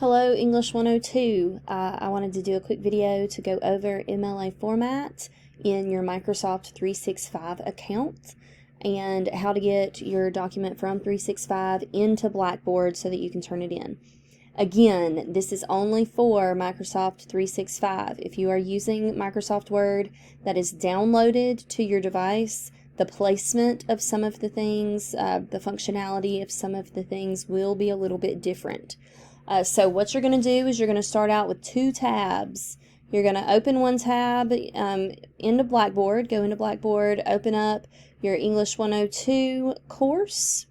Hello, English 102. I wanted to do a quick video to go over MLA format in your Microsoft 365 account and how to get your document from 365 into Blackboard so that you can turn it in. Again, this is only for Microsoft 365. If you are using Microsoft Word that is downloaded to your device, the placement of some of the things, the functionality of some of the things will be a little bit different. So what you're going to do is you're going to start out with two tabs. You're going to open one tab into Blackboard, go into Blackboard, open up your English 102 course.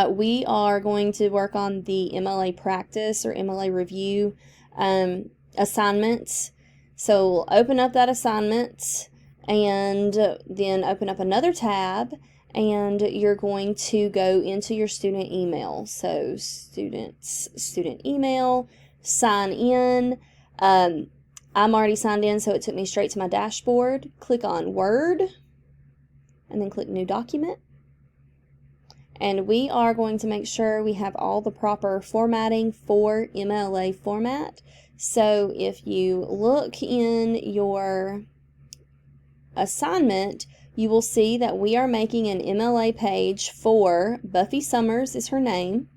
We are going to work on the MLA practice or MLA review assignment. So we'll open up that assignment and then open up another tab, and you're going to go into your student email. So student email, sign in. I'm already signed in, so it took me straight to my dashboard. Click on Word and then click New Document. And we are going to make sure we have all the proper formatting for MLA format. So if you look in your assignment, you will see that we are making an MLA page for Buffy Summers is her name.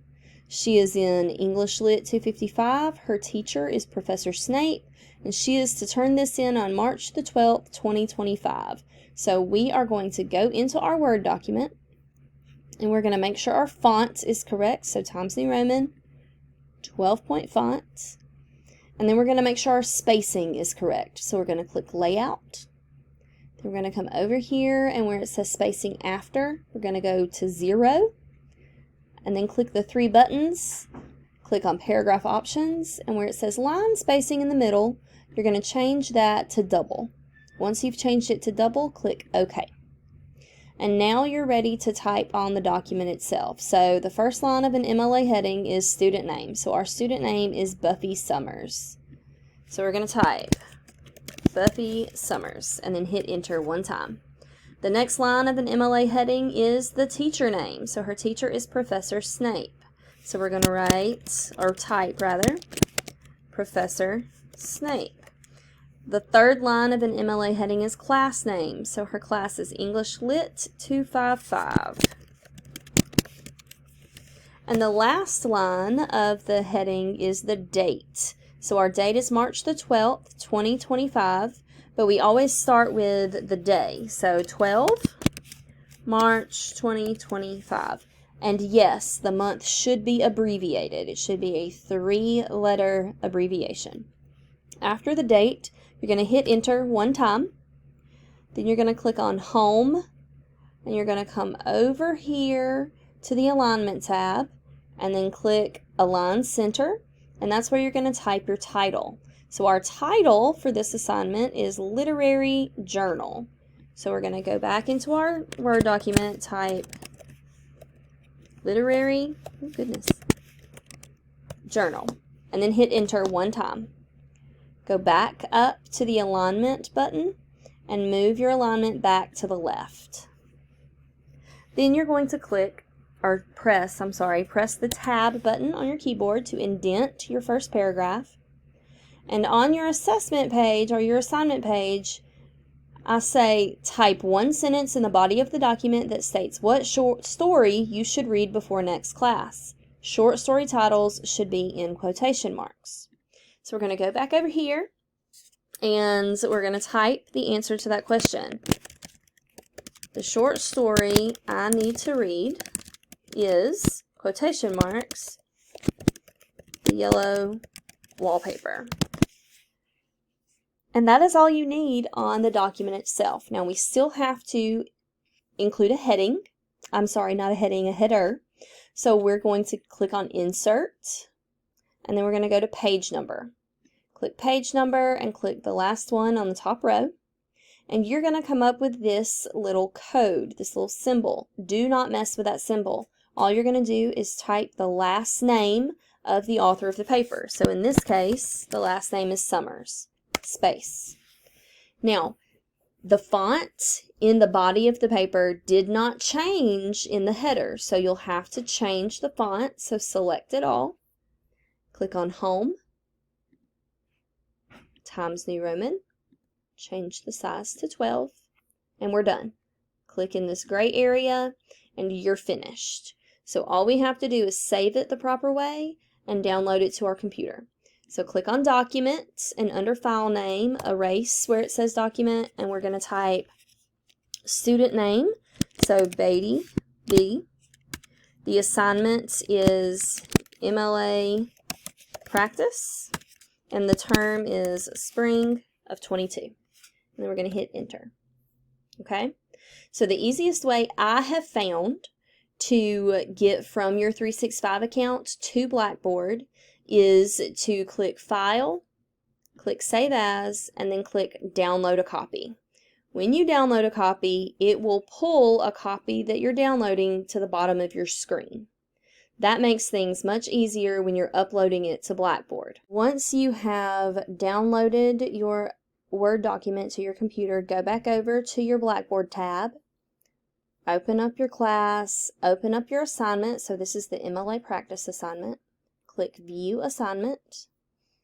She is in English Lit 255. Her teacher is Professor Snape, and she is to turn this in on March the 12th, 2025. So we are going to go into our Word document, and we're going to make sure our font is correct. So Times New Roman, 12-point font. And then we're going to make sure our spacing is correct. So we're going to click Layout. Then we're going to come over here, and where it says spacing after, we're going to go to 0. And then click the three buttons. Click on Paragraph Options. And where it says line spacing in the middle, you're going to change that to double. Once you've changed it to double, click OK. And now you're ready to type on the document itself. So the first line of an MLA heading is student name. So our student name is Buffy Summers. So we're going to type Buffy Summers and then hit enter one time. The next line of an MLA heading is the teacher name. So her teacher is Professor Snape. So we're going to write, or type rather, Professor Snape. The third line of an MLA heading is class name. So her class is English Lit 255. And the last line of the heading is the date. So our date is March the 12th, 2025, but we always start with the day. So 12 March 2025. And yes, the month should be abbreviated. It should be a 3-letter abbreviation. After the date, you're going to hit enter one time. Then you're going to click on Home, and you're going to come over here to the Alignment tab, and then click Align Center, and that's where you're going to type your title. So our title for this assignment is Literary Journal. So we're going to go back into our Word document, type Literary, Journal, and then hit enter one time. Go back up to the alignment button and move your alignment back to the left. Then you're going to press the tab button on your keyboard to indent your first paragraph. And on your assessment page or your assignment page, I say type one sentence in the body of the document that states what short story you should read before next class. Short story titles should be in quotation marks. So we're going to go back over here, and we're going to type the answer to that question. The short story I need to read is, quotation marks, the yellow wallpaper. And that is all you need on the document itself. Now we still have to include a heading. I'm sorry, not a heading, a header. So we're going to click on Insert, and then we're going to go to Page Number. Click Page Number and click the last one on the top row. And you're going to come up with this little code, this little symbol. Do not mess with that symbol. All you're going to do is type the last name of the author of the paper. So in this case, the last name is Summers, space. Now, the font in the body of the paper did not change in the header, so you'll have to change the font. So select it all, click on Home, Times New Roman, change the size to 12, and we're done. Click in this gray area and you're finished. So all we have to do is save it the proper way and download it to our computer. So click on Documents and under File Name, erase where it says Document, and we're going to type student name, so Beatty B. The assignment is MLA Practice, and the term is spring of 22. And then we're going to hit Enter. Okay? So the easiest way I have found to get from your 365 account to Blackboard is to click File, click Save As, and then click Download a Copy. When you download a copy, it will pull a copy that you're downloading to the bottom of your screen. That makes things much easier when you're uploading it to Blackboard. Once you have downloaded your Word document to your computer, go back over to your Blackboard tab, open up your class, open up your assignment. So this is the MLA practice assignment. Click View Assignment,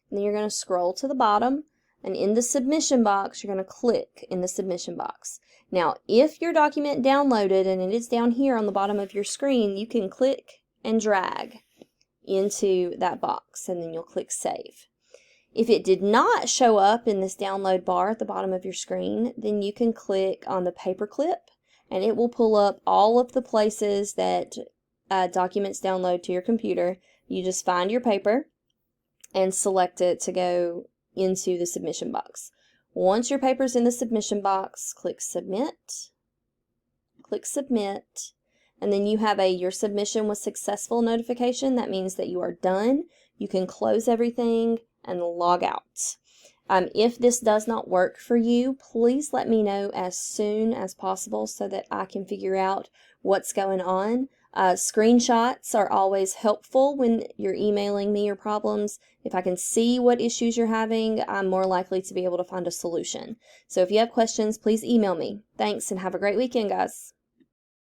and then you're going to scroll to the bottom, and in the submission box, you're going to click in the submission box. Now, if your document downloaded and it is down here on the bottom of your screen, you can click and drag into that box, and then you'll click Save. If it did not show up in this download bar at the bottom of your screen, then you can click on the paperclip, and it will pull up all of the places that documents download to your computer. You just find your paper and select it to go into the submission box. Once your paper's in the submission box, click Submit, and then you have a Your Submission Was Successful notification. That means that you are done. You can close everything and log out. If this does not work for you, please let me know as soon as possible so that I can figure out what's going on. Screenshots are always helpful when you're emailing me your problems. If I can see what issues you're having, I'm more likely to be able to find a solution. So if you have questions, please email me. Thanks, and have a great weekend, guys.